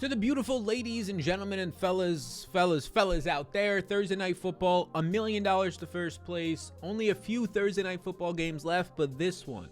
To the beautiful ladies and gentlemen and fellas out there, Thursday Night Football, $1 million to first place. Only a few Thursday Night Football games left, but this one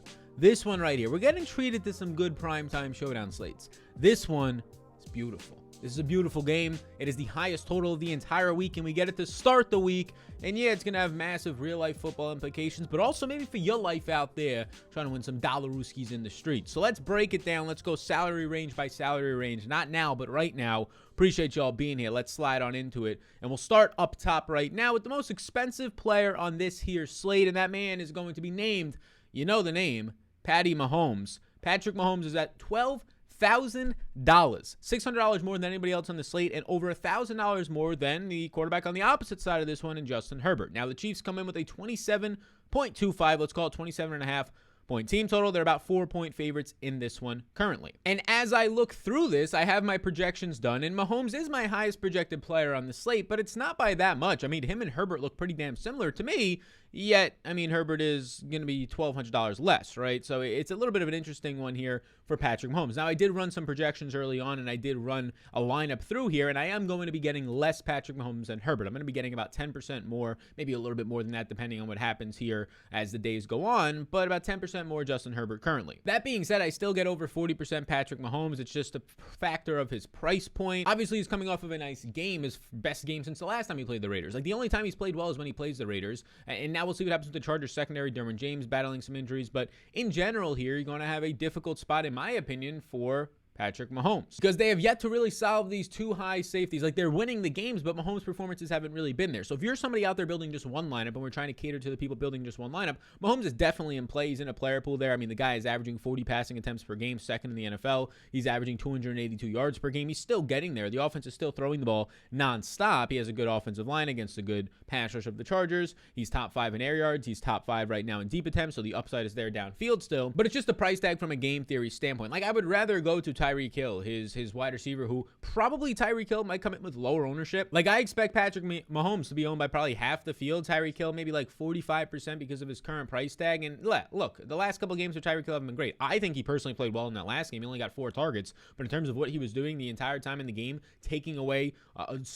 right here, we're getting treated to some good primetime showdown slates. This one is beautiful. This is a beautiful game. It is the highest total of the entire week, and we get it to start the week. And yeah, it's going to have massive real-life football implications, but also maybe for your life out there trying to win some dollar-rooskies in the streets. So let's break it down. Let's go salary range by salary range. Not now, but right now. Appreciate y'all being here. Let's slide on into it. And we'll start up top right now with the most expensive player on this here slate, and that man is going to be named, you know the name, Patty Mahomes. Patrick Mahomes is at $12,000, $600 more than anybody else on the slate, and over $1,000 more than the quarterback on the opposite side of this one in Justin Herbert. Now the Chiefs come in with a 27.25, let's call it 27.5 point team total. They're about 4-point favorites in this one currently. And as I look through this, I have my projections done, and Mahomes is my highest projected player on the slate, but it's not by that much. I mean, him and Herbert look pretty damn similar to me, yet, I mean, Herbert is going to be $1,200 less, right? So it's a little bit of an interesting one here for Patrick Mahomes. Now, I did run some projections early on, and I did run a lineup through here, and I am going to be getting less Patrick Mahomes than Herbert. I'm going to be getting about 10% more, maybe a little bit more than that, depending on what happens here as the days go on, but about 10% more Justin Herbert currently. That being said, I still get over 40% Patrick Mahomes. It's just a factor of his price point. Obviously, he's coming off of a nice game, his best game since the last time he played the Raiders. Like, the only time he's played well is when he plays the Raiders, and now we'll see what happens with the Chargers secondary. Derwin James battling some injuries, but in general here, you're going to have a difficult spot, in my opinion, for Patrick Mahomes, because they have yet to really solve these two high safeties. Like, they're winning the games, but Mahomes' performances haven't really been there. So if you're somebody out there building just one lineup, and we're trying to cater to the people building just one lineup, Mahomes is definitely in play. He's in a player pool there. I mean, the guy is averaging 40 passing attempts per game, second in the NFL. He's averaging 282 yards per game. He's still getting there. The offense is still throwing the ball nonstop. He has a good offensive line against a good pass rush of the Chargers. He's top 5 in air yards. He's top 5 right now in deep attempts, so the upside is there downfield still. But it's just a price tag from a game theory standpoint. Like, I would rather go to Tyreek Hill, his wide receiver, who probably Tyreek Hill might come in with lower ownership. Like, I expect Patrick Mahomes to be owned by probably half the field. Tyreek Hill maybe like 45% because of his current price tag. And look, the last couple of games for Tyreek Hill haven't been great. I think he personally played well in that last game. He only got 4 targets, but in terms of what he was doing the entire time in the game, taking away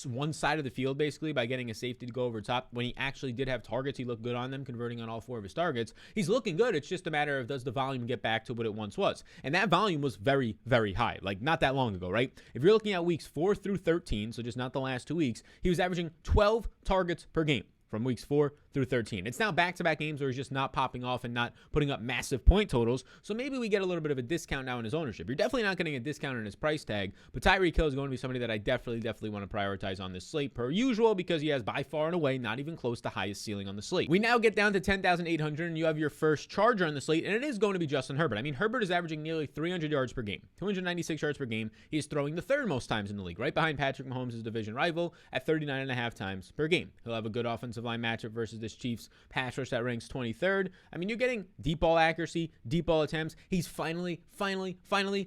one side of the field basically by getting a safety to go over top, when he actually did have targets, he looked good on them, converting on all 4 of his targets. He's looking good. It's just a matter of, does the volume get back to what it once was? And that volume was very, very high. Like, not that long ago, right? If you're looking at weeks 4 through 13, so just not the last 2 weeks, he was averaging 12 targets per game from weeks 4 through 13. It's now back-to-back games where he's just not popping off and not putting up massive point totals, so maybe we get a little bit of a discount now in his ownership. You're definitely not getting a discount in his price tag, but Tyreek Hill is going to be somebody that I definitely want to prioritize on this slate per usual, because he has by far and away not even close to highest ceiling on the slate. We now get down to 10,800, and you have your first Charger on the slate, and it is going to be Justin Herbert. I mean, Herbert is averaging nearly 300 yards per game, 296 yards per game. He is throwing the third most times in the league, right behind Patrick Mahomes' division rival at 39.5 times per game. He'll have a good offensive line matchup versus this Chiefs pass rush that ranks 23rd. I mean, you're getting deep ball accuracy, deep ball attempts. He's finally,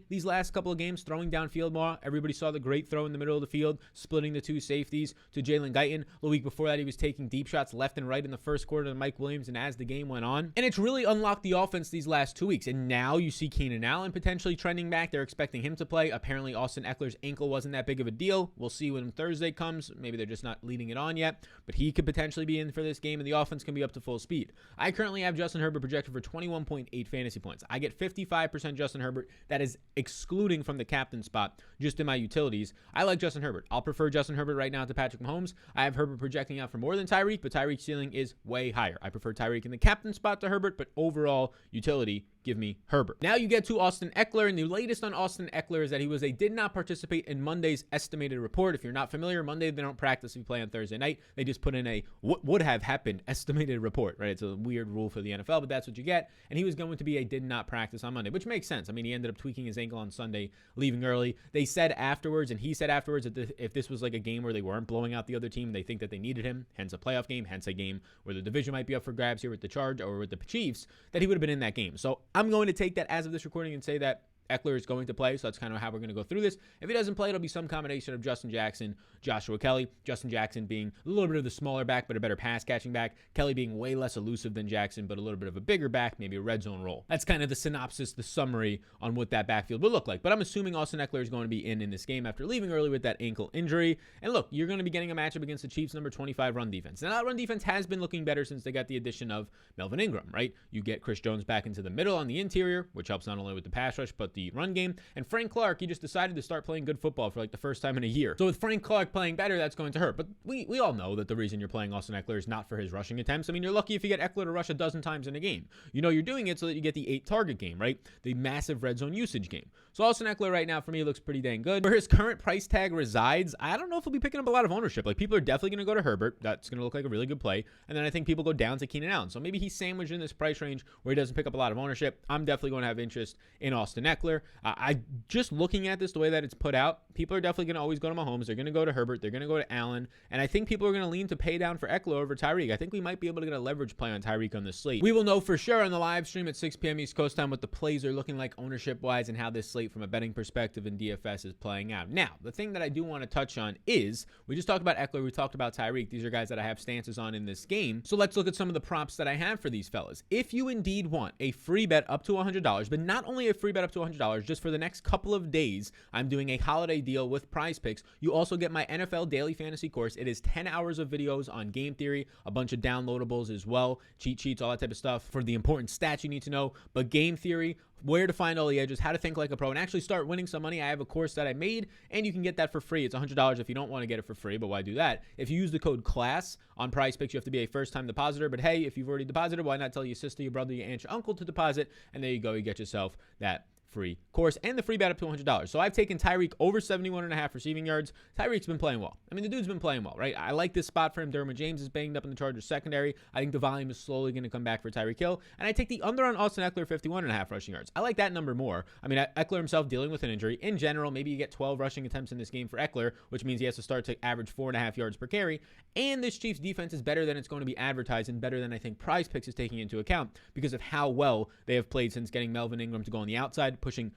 these last couple of games, throwing downfield more. Everybody saw the great throw in the middle of the field, splitting the 2 safeties to Jalen Guyton. The week before that, he was taking deep shots left and right in the first quarter to Mike Williams, and as the game went on. And it's really unlocked the offense these last 2 weeks. And now you see Keenan Allen potentially trending back. They're expecting him to play. Apparently, Austin Ekeler's ankle wasn't that big of a deal. We'll see when Thursday comes. Maybe they're just not leading it on yet, but he could potentially be in for this game, and the offense can be up to full speed. I currently have Justin Herbert projected for 21.8 fantasy points. I get 55% Justin Herbert. That is excluding from the captain spot, just in my utilities. I like Justin Herbert. I'll prefer Justin Herbert right now to Patrick Mahomes. I have Herbert projecting out for more than Tyreek, but Tyreek's ceiling is way higher. I prefer Tyreek in the captain spot to Herbert, but overall utility, give me Herbert. Now you get to Austin Ekeler, and the latest on Austin Ekeler is that he did not participate in Monday's estimated report. If you're not familiar, Monday they don't practice if you play on Thursday night. They just put in a what would have happened estimated report, right? It's a weird rule for the NFL, but that's what you get. And he was going to be a did not practice on Monday, which makes sense. I mean, he ended up tweaking his ankle on Sunday, leaving early. They said afterwards, and he said afterwards, that if this was like a game where they weren't blowing out the other team, they think that they needed him, hence a playoff game, hence a game where the division might be up for grabs here with the Chargers or with the Chiefs, that he would have been in that game. So I'm going to take that as of this recording and say that Ekeler is going to play, so that's kind of how we're going to go through this. If he doesn't play, it'll be some combination of Justin Jackson, Joshua Kelce. Justin Jackson being a little bit of the smaller back, but a better pass-catching back. Kelce being way less elusive than Jackson, but a little bit of a bigger back, maybe a red zone role. That's kind of the synopsis, the summary on what that backfield will look like. But I'm assuming Austin Ekeler is going to be in this game after leaving early with that ankle injury. And look, you're going to be getting a matchup against the Chiefs' number 25 run defense. Now, that run defense has been looking better since they got the addition of Melvin Ingram, right? You get Chris Jones back into the middle on the interior, which helps not only with the pass rush, but the run game. And Frank Clark, he just decided to start playing good football for like the first time in a year. So with Frank Clark playing better, that's going to hurt. But we all know that the reason you're playing Austin Ekeler is not for his rushing attempts. I mean, you're lucky if you get Ekeler to rush a dozen times in a game. You know you're doing it so that you get the 8-target game, right? The massive red zone usage game. So Austin Ekeler right now for me looks pretty dang good. Where his current price tag resides, I don't know if he'll be picking up a lot of ownership. Like, people are definitely going to go to Herbert. That's going to look like a really good play. And then I think people go down to Keenan Allen. So maybe he's sandwiched in this price range where he doesn't pick up a lot of ownership. I'm definitely going to have interest in Austin Ekeler. I just looking at this, the way that it's put out, people are definitely going to always go to Mahomes. They're going to go to Herbert. They're going to go to Allen. And I think people are going to lean to pay down for Ekeler over Tyreek. I think we might be able to get a leverage play on Tyreek on this slate. We will know for sure on the live stream at 6 p.m. East Coast time what the plays are looking like ownership-wise and how this slate from a betting perspective in DFS is playing out. Now, the thing that I do want to touch on is, we just talked about Ekeler, we talked about Tyreek. These are guys that I have stances on in this game. So let's look at some of the props that I have for these fellas. If you indeed want a free bet up to $100, but not only a free bet up to $100, just for the next couple of days, I'm doing a holiday deal with Prize Picks. You also get my NFL Daily Fantasy Course. It is 10 hours of videos on game theory, a bunch of downloadables as well, cheat sheets, all that type of stuff for the important stats you need to know. But game theory, where to find all the edges, how to think like a pro, and actually start winning some money. I have a course that I made, and you can get that for free. It's $100 if you don't want to get it for free, but why do that? If you use the code CLASS on Prize Picks, you have to be a first-time depositor. But hey, if you've already deposited, why not tell your sister, your brother, your aunt, your uncle to deposit? And there you go. You get yourself that free course and the free bet up to $100. So I've taken Tyreek over 71.5 receiving yards. Tyreek's been playing well. I mean, the dude's been playing well, right? I like this spot for him. Derwin James is banged up in the Chargers secondary. I think the volume is slowly going to come back for Tyreek Hill. And I take the under on Austin Ekeler, 51.5 rushing yards. I like that number more. I mean, Ekeler himself dealing with an injury. In general, maybe you get 12 rushing attempts in this game for Ekeler, which means he has to start to average 4.5 yards per carry. And this Chiefs defense is better than it's going to be advertised and better than I think Prize Picks is taking into account because of how well they have played since getting Melvin Ingram to go on the outside, pushing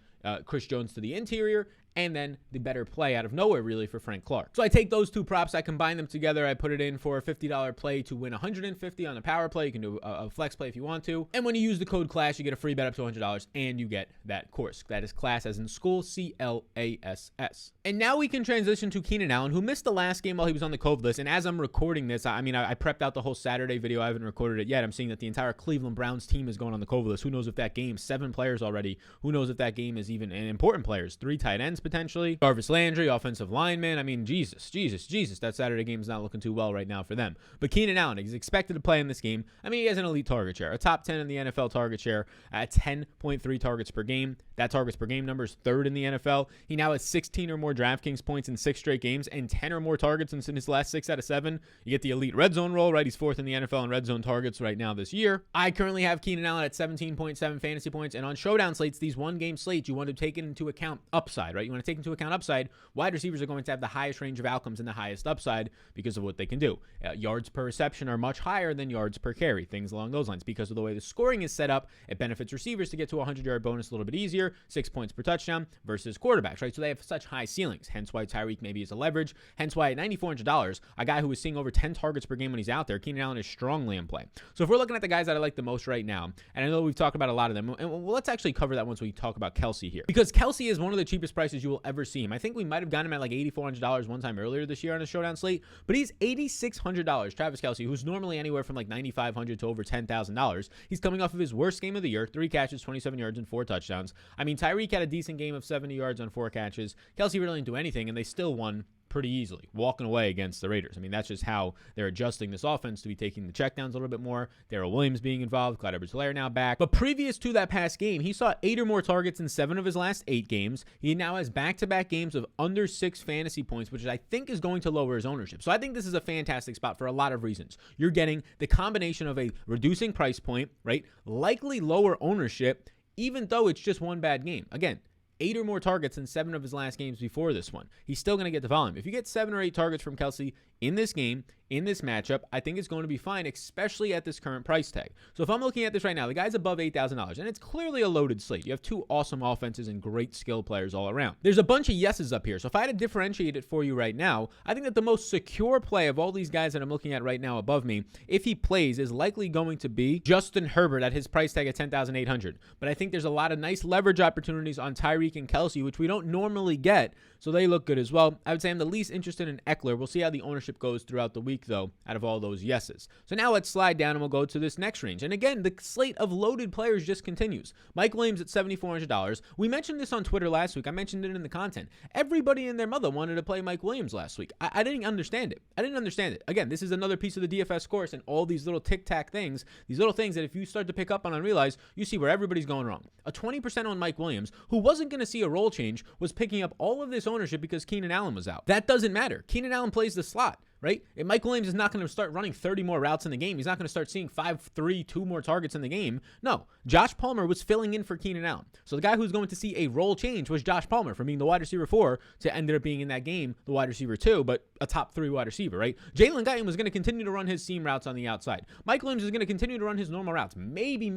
Chris Jones to the interior, and then the better play out of nowhere, really, for Frank Clark. So I take those two props, I combine them together, I put it in for a $50 play to win $150 on a power play. You can do a flex play if you want to. And when you use the code CLASS, you get a free bet up to $100, and you get that course. That is CLASS as in school, C-L-A-S-S. And now we can transition to Keenan Allen, who missed the last game while he was on the COVID list. And as I'm recording this, I prepped out the whole Saturday video. I haven't recorded it yet. I'm seeing that the entire Cleveland Browns team is going on the COVID list. Who knows if that game, 7 players already, who knows if that game is even an important players, 3 tight ends potentially. Jarvis Landry, offensive lineman. I mean, Jesus. That Saturday game is not looking too well right now for them. But Keenan Allen is expected to play in this game. I mean, he has an elite target share, a top 10 in the NFL target share at 10.3 targets per game. That targets per game number is 3rd in the NFL. He now has 16 or more DraftKings points in 6 straight games and 10 or more targets in his last 6 out of 7. You get the elite red zone role, right? He's 4th in the NFL in red zone targets right now this year. I currently have Keenan Allen at 17.7 fantasy points. And on showdown slates, these one-game slates, you want to take into account upside, right? You want to take into account upside. Wide receivers are going to have the highest range of outcomes and the highest upside because of what they can do. Yards per reception are much higher than yards per carry, things along those lines. Because of the way the scoring is set up, it benefits receivers to get to a 100-yard bonus a little bit easier, 6 points per touchdown versus quarterbacks, right? So they have such high ceilings, hence why Tyreek maybe is a leverage, hence why at $9,400, a guy who is seeing over 10 targets per game when he's out there, Keenan Allen is strongly in play. So if we're looking at the guys that I like the most right now, and I know we've talked about a lot of them, and let's actually cover that once we talk about Kelce here. Because Kelce is one of the cheapest prices you will ever see him. I think we might have gotten him at like $8,400 one time earlier this year on a showdown slate, but he's $8,600. Travis Kelce, who's normally anywhere from like $9,500 to over $10,000. He's coming off of his worst game of the year, 3 catches, 27 yards, and 4 touchdowns. I mean, Tyreek had a decent game of 70 yards on 4 catches. Kelce really didn't do anything, and they still won pretty easily, walking away against the Raiders. I mean, that's just how they're adjusting this offense to be taking the checkdowns a little bit more. Darrell Williams being involved, Clyde Edwards-Helaire now back. But previous to that past game, he saw 8 or more targets in 7 of his last 8 games. He now has back-to-back games of under 6 fantasy points, which I think is going to lower his ownership. So I think this is a fantastic spot for a lot of reasons. You're getting the combination of a reducing price point, right? Likely lower ownership, even though it's just one bad game. Again, 8 or more targets in 7 of his last games before this one. He's still going to get the volume. If you get 7 or 8 targets from Kelce in this game, in this matchup, I think it's going to be fine, especially at this current price tag. So if I'm looking at this right now, the guy's above $8,000, and it's clearly a loaded slate. You have 2 awesome offenses and great skill players all around. There's a bunch of yeses up here. So if I had to differentiate it for you right now, I think that the most secure play of all these guys that I'm looking at right now above me, if he plays, is likely going to be Justin Herbert at his price tag at $10,800. But I think there's a lot of nice leverage opportunities on Tyreek and Kelce, which we don't normally get, so they look good as well. I would say I'm the least interested in Ekeler. We'll see how the ownership goes throughout the week, though, out of all those yeses. So now let's slide down and we'll go to this next range. And again, the slate of loaded players just continues. Mike Williams at $7,400. We mentioned this on Twitter last week. I mentioned it in the content. Everybody and their mother wanted to play Mike Williams last week. I didn't understand it. Again, this is another piece of the DFS course and all these little tic-tac things, these little things that if you start to pick up on and realize, you see where everybody's going wrong. A 20% on Mike Williams, who wasn't going to see a role change, was picking up all of this ownership because Keenan Allen was out. That doesn't matter. Keenan Allen plays the slot, right? And Mike Williams is not going to start running 30 more routes in the game. He's not going to start seeing 5-3, 2 more targets in the game. No, Josh Palmer was filling in for Keenan Allen. So the guy who's going to see a role change was Josh Palmer, from being the wide receiver 4 to ended up being in that game the wide receiver 2, but a top 3 wide receiver, right? Jalen Guyton was going to continue to run his seam routes on the outside. Mike Williams is going to continue to run his normal routes. Maybe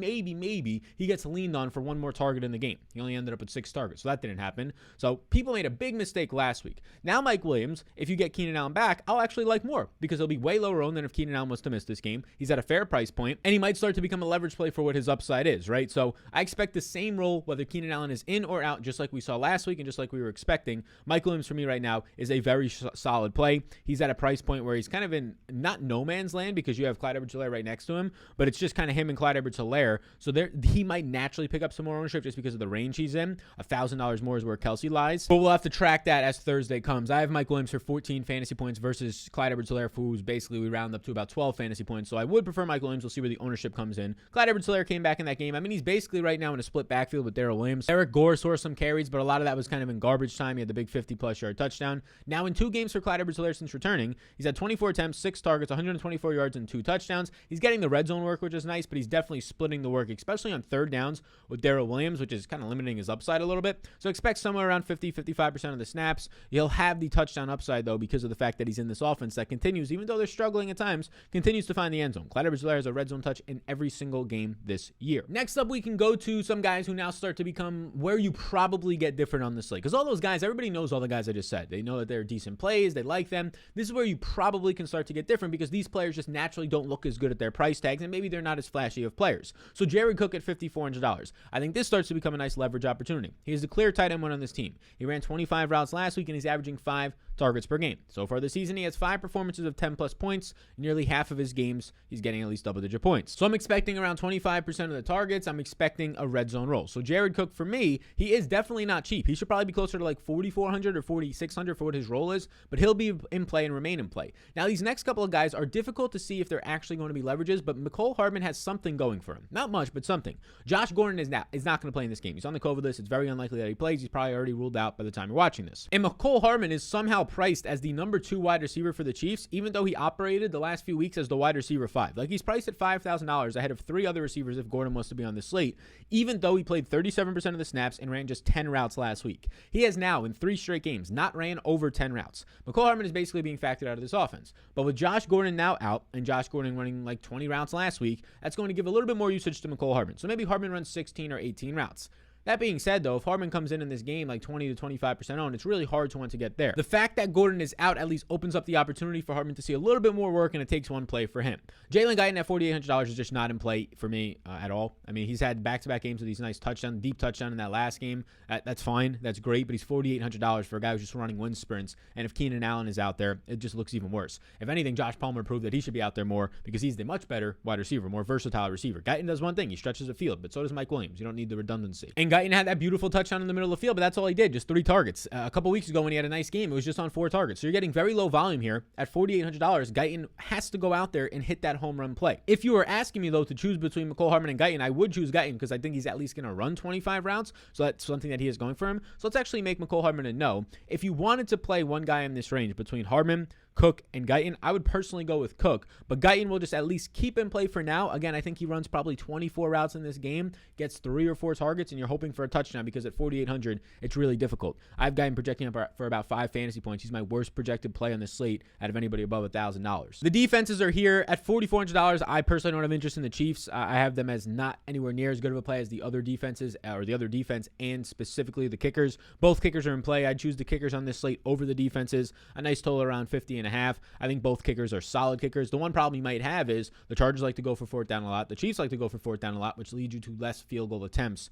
he gets leaned on for 1 more target in the game. He only ended up with 6 targets, so that didn't happen. So people made a big mistake last week. Now Mike Williams, if you get Keenan Allen back, I'll actually like more because he'll be way lower owned than if Keenan Allen was to miss this game. He's at a fair price point, and he might start to become a leverage play for what his upside is, right? So I expect the same role whether Keenan Allen is in or out, just like we saw last week and just like we were expecting. Mike Williams for me right now is a very solid play. He's at a price point where he's kind of in not no man's land because you have Clyde Edwards-Helaire right next to him, but it's just kind of him and Clyde Edwards-Helaire. So he might naturally pick up some more ownership just because of the range he's in. $1,000 more is where Kelce lies, but we'll have to track that as Thursday comes. I have Mike Williams for 14 fantasy points versus Clyde Edwards-Helaire, who's basically we round up to about 12 fantasy points. So I would prefer Mike Williams. We'll see where the ownership comes in. Clyde Edwards-Helaire came back in that game. I mean, he's basically right now in a split backfield with Darrell Williams. Eric Gore saw some carries, but a lot of that was kind of in garbage time. He had the big 50-plus yard touchdown. Now in 2 games for Clyde Edwards-Helaire since returning, he's had 24 attempts, 6 targets, 124 yards, and 2 touchdowns. He's getting the red zone work, which is nice, but he's definitely splitting the work, especially on 3rd downs with Darrell Williams, which is kind of limiting his upside a little bit. So expect somewhere around 50-55% of the snaps. He'll have the touchdown upside, though, because of the fact that he's in this offense that continues, even though they're struggling at times, continues to find the end zone. Clyde Edwards-Helaire has a red zone touch in every single game this year. Next up, we can go to some guys who now start to become where you probably get different on the slate. Because all those guys, everybody knows all the guys I just said. They know that they're decent plays. They like them. This is where you probably can start to get different because these players just naturally don't look as good at their price tags, and maybe they're not as flashy of players. So Jared Cook at $5,400. I think this starts to become a nice leverage opportunity. He is the clear tight end one on this team. He ran 25 routes last week, and he's averaging 5 targets per game. So far this season, he has 5 performances of 10-plus points. Nearly half of his games, he's getting at least double-digit points. So I'm expecting around 25% of the targets. I'm expecting a red zone role. So Jared Cook, for me, he is definitely not cheap. He should probably be closer to like $4,400 or $4,600 for what his role is, but he'll be in play and remain in play. Now, these next couple of guys are difficult to see if they're actually going to be leverages, but Mecole Hardman has something going for him. Not much, but something. Josh Gordon is not going to play in this game. He's on the COVID list. It's very unlikely that he plays. He's probably already ruled out by the time you're watching this. And Mecole Hardman is somehow priced as the number 2 wide receiver for the Chiefs, even though he operated the last few weeks as the wide receiver 5. Like, he's priced at $5,000 ahead of 3 other receivers if Gordon wants to be on the slate, even though he played 37% of the snaps and ran just 10 routes last week. He has now, in 3 straight games, not ran over 10 routes. Mecole Hardman is basically being factored out of this offense. But with Josh Gordon now out, and Josh Gordon running like 20 routes last week, that's going to give a little bit more usage to Mecole Hardman. So maybe Hardman runs 16 or 18 routes. That being said, though, if Hardman comes in this game like 20 to 25% owned, it's really hard to want to get there. The fact that Gordon is out at least opens up the opportunity for Hardman to see a little bit more work, and it takes one play for him. Jalen Guyton at $4,800 is just not in play for me at all. I mean, he's had back-to-back games with these nice touchdowns, deep touchdown in that last game. That's fine. That's great, but he's $4,800 for a guy who's just running wind sprints, and if Keenan Allen is out there, it just looks even worse. If anything, Josh Palmer proved that he should be out there more because he's the much better wide receiver, more versatile receiver. Guyton does one thing. He stretches the field, but so does Mike Williams. You don't need the redundancy. And Guyton had that beautiful touchdown in the middle of the field, but that's all he did, just 3 targets. A couple weeks ago when he had a nice game, it was just on 4 targets. So you're getting very low volume here. At $4,800, Guyton has to go out there and hit that home run play. If you were asking me, though, to choose between Mecole Hardman and Guyton, I would choose Guyton because I think he's at least going to run 25 routes, so that's something that he is going for him. So let's actually make Mecole Hardman a no. If you wanted to play one guy in this range between Hardman, Cook and Guyton. I would personally go with Cook, but Guyton will just at least keep in play for now. Again, I think he runs probably 24 routes in this game, gets 3 or 4 targets, and you're hoping for a touchdown because at 4,800, it's really difficult. I've got him projecting up for about 5 fantasy points. He's my worst projected play on this slate out of anybody above $1,000. The defenses are here at $4,400. I personally don't have interest in the Chiefs. I have them as not anywhere near as good of a play as the other defenses or the other defense, and specifically the kickers. Both kickers are in play. I'd choose the kickers on this slate over the defenses. A nice total around 50.5. I think both kickers are solid kickers. The one problem you might have is the Chargers like to go for 4th down a lot. The Chiefs like to go for 4th down a lot, which leads you to less field goal attempts.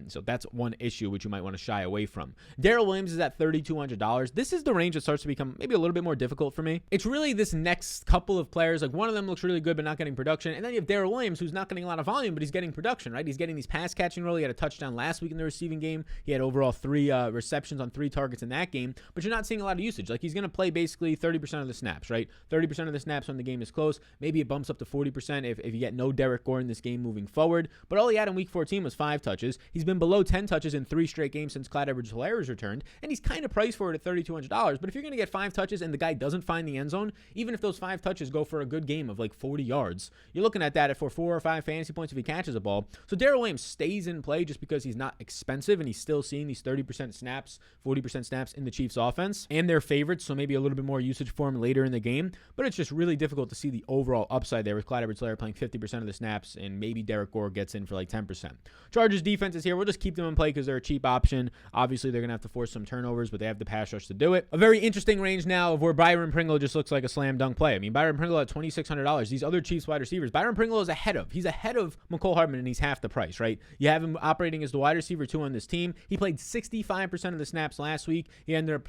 So that's one issue which you might want to shy away from. Darrell Williams is at $3,200. This is the range that starts to become maybe a little bit more difficult for me. It's really this next couple of players. Like, one of them looks really good but not getting production, and then you have Darrell Williams, who's not getting a lot of volume, but he's getting production, right? He's getting these pass catching role. He had a touchdown last week in the receiving game. He had overall 3 receptions on 3 targets in that game, but you're not seeing a lot of usage. Like, he's going to play basically 30% of the snaps, right? 30% of the snaps when the game is close. Maybe it bumps up to 40% if you get no Derek Gore in this game moving forward. But all he had in week 14 was 5 touches. He's been below 10 touches in 3 straight games since Clyde Edwards-Helaire has returned, and he's kind of priced for it at $3,200. But if you're going to get 5 touches and the guy doesn't find the end zone, even if those 5 touches go for a good game of like 40 yards, you're looking at that for 4 or 5 fantasy points if he catches a ball. So Darrell Williams stays in play just because he's not expensive and he's still seeing these 30% snaps, 40% snaps in the Chiefs offense, and they're favorites, so maybe a little bit more usage for him later in the game. But it's just really difficult to see the overall upside there with Clyde Edwards-Helaire playing 50% of the snaps, and maybe Derek Gore gets in for like 10%. Chargers defense is here. We'll just keep them in play because they're a cheap option. Obviously, they're going to have to force some turnovers, but they have the pass rush to do it. A very interesting range now of where Byron Pringle just looks like a slam dunk play. I mean, Byron Pringle at $2,600. These other Chiefs wide receivers, Byron Pringle is he's ahead of Mecole Hardman, and he's half the price, right? You have him operating as the wide receiver 2 on this team. He played 65% of the snaps last week. He ended up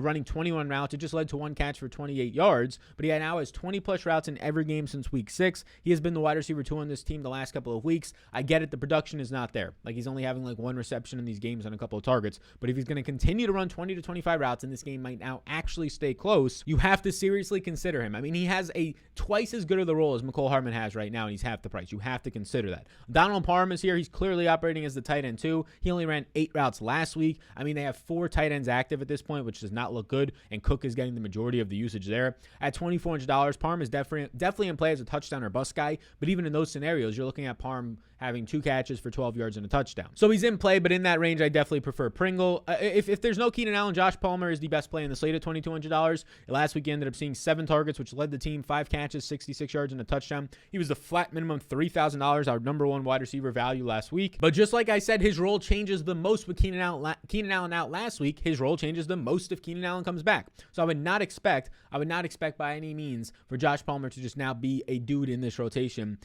running 21 routes. It just led to 1 catch for 28 yards, but he now has 20+ routes in every game since week 6. He has been the wide receiver 2 on this team the last couple of weeks. I get it. The production is not there. Like, he's only having like 1 reception in these games on a couple of targets, but if he's going to continue to run 20 to 25 routes and this game might now actually stay close, you have to seriously consider him. I mean, he has a twice as good of the role as Mecole Hardman has right now, and he's half the price. You have to consider that. Donald Parham is here. He's clearly operating as the tight end 2. He only ran 8 routes last week. I mean, they have 4 tight ends active at this point, which does not look good, and Cook is getting the majority of the usage there. At $2,400, Parham is definitely in play as a touchdown or bust guy, but even in those scenarios, you're looking at Parham having 2 catches for 12 yards and a touchdown. So he's in play, but in that range, I definitely prefer Pringle. If there's no Keenan Allen, Josh Palmer is the best play in the slate at $2,200. Last week, he ended up seeing 7 targets, which led the team 5 catches, 66 yards, and a touchdown. He was the flat minimum $3,000, our number 1 wide receiver value last week. But just like I said, his role changes the most with Keenan Allen out last week. His role changes the most if Keenan Allen comes back. So I would not expect by any means for Josh Palmer to just now be a dude in this rotation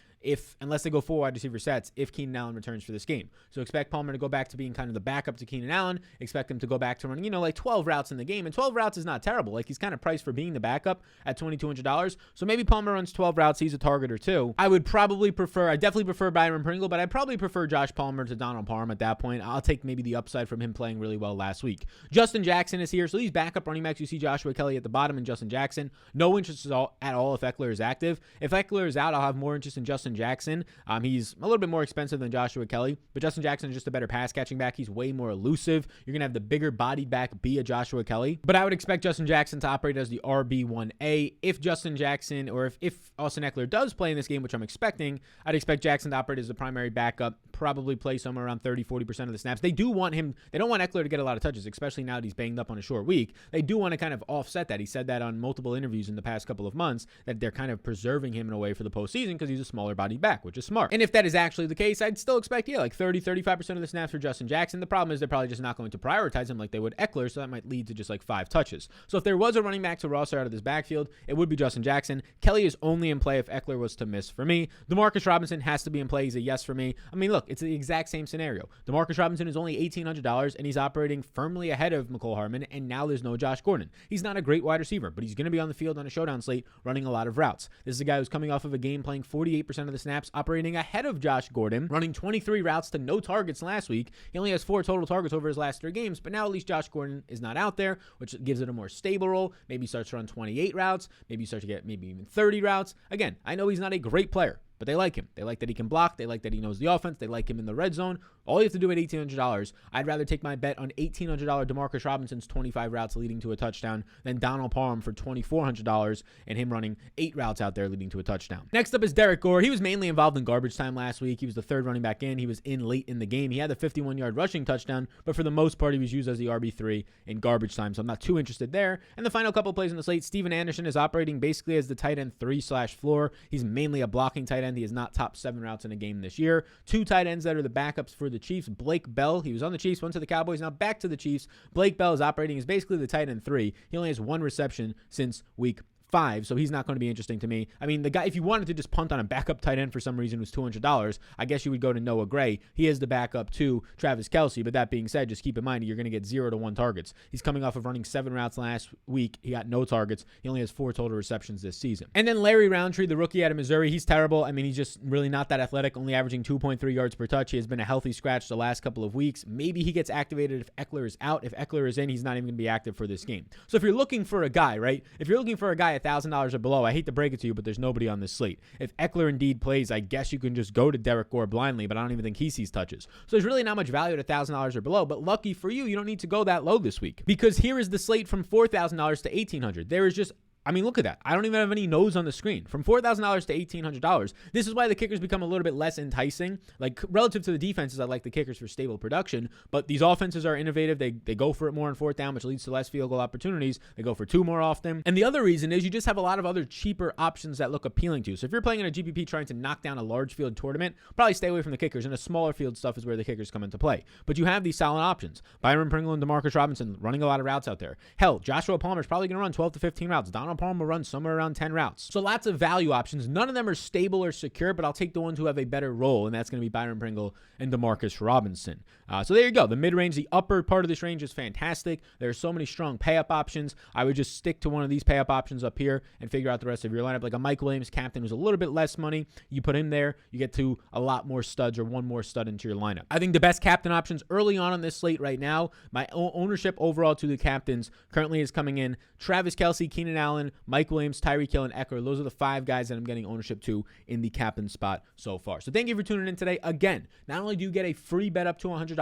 unless they go 4 wide receiver sets, if Keenan Allen returns for this game. So expect Palmer to go back to being kind of the backup to Keenan Allen. Expect him to go back to running, like 12 routes in the game. And 12 routes is not terrible. Like, he's kind of priced for being the backup at $2,200. So maybe Palmer runs 12 routes. He's a target or 2. I definitely prefer Byron Pringle, but I'd probably prefer Josh Palmer to Donald Parham at that point. I'll take maybe the upside from him playing really well last week. Justin Jackson is here. So these backup running backs, you see Joshua Kelce at the bottom and Justin Jackson. No interest at all if Ekeler is active. If Ekeler is out, I'll have more interest in Justin Jackson. He's a little bit more expensive than Joshua Kelce, but Justin Jackson is just a better pass catching back. He's way more elusive. You're going to have the bigger bodied back be a Joshua Kelce, but I would expect Justin Jackson to operate as the RB1A. If Justin Jackson or if Austin Ekeler does play in this game, which I'm expecting, I'd expect Jackson to operate as the primary backup, probably play somewhere around 30-40% of the snaps. They don't want Ekeler to get a lot of touches, especially now that he's banged up on a short week. They do want to kind of offset that. He said that on multiple interviews in the past couple of months, that they're kind of preserving him in a way for the postseason because he's a smaller body back, which is smart. And if that is actually the case, I'd still expect, like 30-35% of the snaps for Justin Jackson. The problem is they're probably just not going to prioritize him like they would Ekeler, so that might lead to just like 5 touches. So if there was a running back to roster out of this backfield, it would be Justin Jackson. Kelce is only in play if Ekeler was to miss for me. Demarcus Robinson has to be in play. He's a yes for me. I mean, look, it's the exact same scenario. Demarcus Robinson is only $1,800, and he's operating firmly ahead of Mecole Hardman, and now there's no Josh Gordon. He's not a great wide receiver, but he's going to be on the field on a showdown slate running a lot of routes. This is a guy who's coming off of a game playing 48% of the snaps, operating ahead of Josh Gordon, running 23 routes to no targets last week. He only has 4 total targets over his last 3 games, but now at least Josh Gordon is not out there, which gives it a more stable role. Maybe he starts to run 28 routes. Maybe you start to get maybe even 30 routes. Again, I know he's not a great player, but they like him. They like that he can block. They like that he knows the offense. They like him in the red zone. All you have to do at $1,800, I'd rather take my bet on $1,800 DeMarcus Robinson's 25 routes leading to a touchdown than Donald Parham for $2,400 and him running 8 routes out there leading to a touchdown. Next up is Derek Gore. He was mainly involved in garbage time last week. He was the third running back in. He was in late in the game. He had the 51-yard rushing touchdown, but for the most part, he was used as the RB3 in garbage time, so I'm not too interested there. And the final couple of plays on the slate, Steven Anderson is operating basically as the tight end 3/floor. He's mainly a blocking tight end. He is not top 7 routes in a game this year. 2 tight ends that are the backups for the Chiefs. Blake Bell, he was on the Chiefs, went to the Cowboys, now back to the Chiefs. Blake Bell is operating as basically the tight end 3. He only has 1 reception since week 5, so he's not going to be interesting to me. I mean, the guy, if you wanted to just punt on a backup tight end for some reason who's $200, I guess you would go to Noah Gray. He is the backup to Travis Kelce, but that being said, just keep in mind you're going to get 0 to 1 targets. He's coming off of running 7 routes last week. He got no targets. He only has 4 total receptions this season. And then Larry Roundtree, the rookie out of Missouri, he's terrible. I mean, he's just really not that athletic, only averaging 2.3 yards per touch. He has been a healthy scratch the last couple of weeks. Maybe he gets activated if Ekeler is out. If Ekeler is in, he's not even going to be active for this game. So if you're looking for a guy, right? If you're looking for a guy $1,000 or below, I hate to break it to you, but there's nobody on this slate. If Ekeler indeed plays, I guess you can just go to Derek Gore blindly, but I don't even think he sees touches. So there's really not much value at $1,000 or below, but lucky for you, you don't need to go that low this week, because here is the slate from $4,000 to $1,800. There is just, I mean, look at that. I don't even have any no's on the screen. From $4,000 to $1,800. This is why the kickers become a little bit less enticing. Like, relative to the defenses, I like the kickers for stable production, but these offenses are innovative. They go for it more on 4th down, which leads to less field goal opportunities. They go for 2 more often. And the other reason is you just have a lot of other cheaper options that look appealing to you. So if you're playing in a GPP trying to knock down a large field tournament, probably stay away from the kickers, and a smaller field stuff is where the kickers come into play. But you have these solid options. Byron Pringle and DeMarcus Robinson running a lot of routes out there. Hell, Joshua Palmer's probably going to run 12 to 15 routes. Donald Palmer will run somewhere around 10 routes. So lots of value options. None of them are stable or secure, but I'll take the ones who have a better role, and that's going to be Byron Pringle and DeMarcus Robinson. So there you go. The mid-range, the upper part of this range is fantastic. There are so many strong pay-up options. I would just stick to one of these pay-up options up here and figure out the rest of your lineup. Like a Mike Williams captain who's a little bit less money. You put him there, you get to a lot more studs or one more stud into your lineup. I think the best captain options early on this slate right now, my ownership overall to the captains currently is coming in Travis Kelce, Keenan Allen, Mike Williams, Tyreek Hill, and Ekeler. Those are the 5 guys that I'm getting ownership to in the captain spot so far. So thank you for tuning in today. Again, not only do you get a free bet up to $100,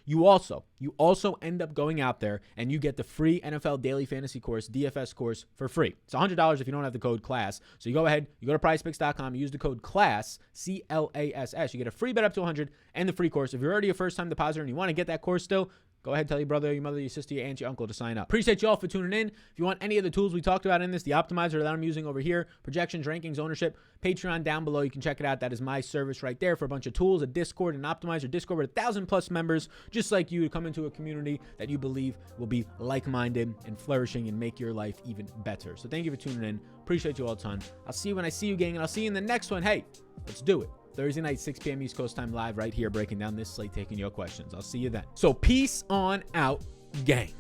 you also end up going out there and you get the free NFL Daily Fantasy Course, DFS Course, for free. It's $100 if you don't have the code CLASS. So you go ahead, you go to PrizePicks.com, you use the code CLASS, CLASS. You get a free bet up to $100 and the free course. If you're already a first-time depositor and you want to get that course still, go ahead, tell your brother, your mother, your sister, your aunt, your uncle to sign up. Appreciate you all for tuning in. If you want any of the tools we talked about in this, the optimizer that I'm using over here, projections, rankings, ownership, Patreon down below, you can check it out. That is my service right there for a bunch of tools, a Discord, an optimizer, Discord with 1,000+ members, just like you, to come into a community that you believe will be like-minded and flourishing and make your life even better. So thank you for tuning in. Appreciate you all a ton. I'll see you when I see you, gang, and I'll see you in the next one. Hey, let's do it. Thursday night, 6 p.m. East Coast time, live right here, breaking down this slate, taking your questions. I'll see you then. So peace on out, gang.